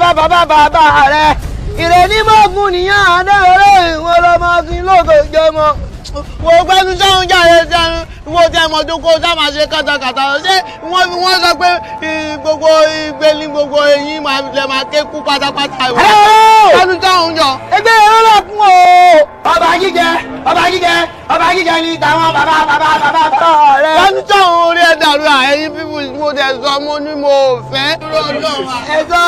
bàbá rẹ̀ ìrẹ́ni mọ́gùn nìyàn àdẹ́rẹ́ ìwọ̀n lọ́mọdún lóògùn jọmọ wo gbẹ́nu sáwọn jáde sẹ́nu wọ́n tẹ́ mọ́ tó kó sáma ṣe kàtàkàtà ṣé wọ́n sọ pé gbogbo ìgbéni gbogbo eyín lè máa ké kú pátápátá ìwọ̀n gbẹ́nu sáwọn jọ. ẹgbẹ́ ẹ̀rọ lọ fún o. ọba jíjẹ ní tàwọn bàbá rẹ. gbẹ́nu sáwọn orí ẹ̀ dàrú àyẹ̀yìn fífún mo tẹ̀ sọ mo ní mo fẹ́. ẹ̀sọ́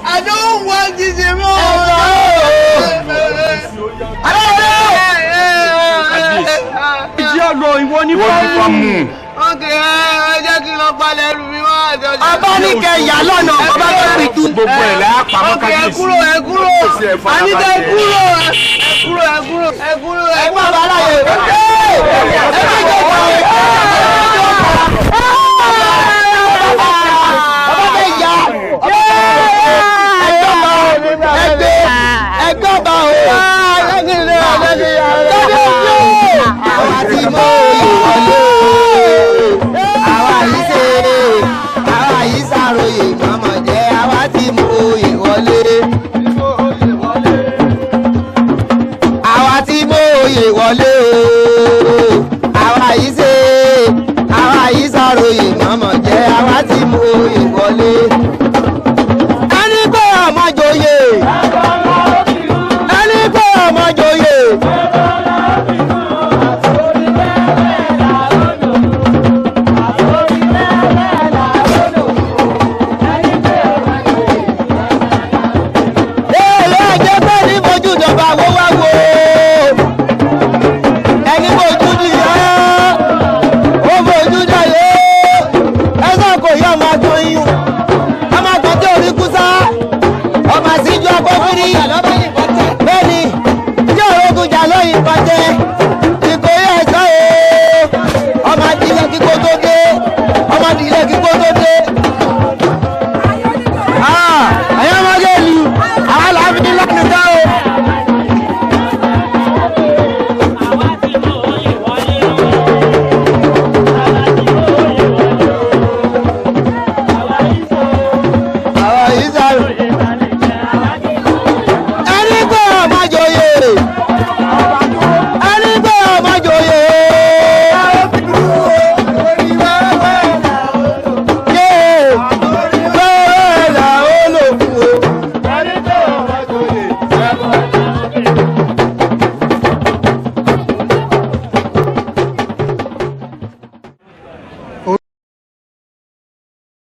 I don't want this anymore. Ìjọ ìwọ ní fọ́ọ̀mù. Okay, ẹ jẹ́ kí n lọ palẹ̀ ẹrù mi wá àjọjọ. Ọba ní kẹ ìyá lọ́nà ọba tó fi tú. Gbogbo ẹ̀ láyà pamọ́ kábíyèsí. Ẹ kúrò. Àníkẹ́ ẹ kúrò. Ẹ má bàa láyè. Wọlé o àwa yìí ṣe àwa yìí ṣàròyé mọ̀mọ́ jẹ́ àwa tí mo yè wọlé. ẹni pé ọmọ joyè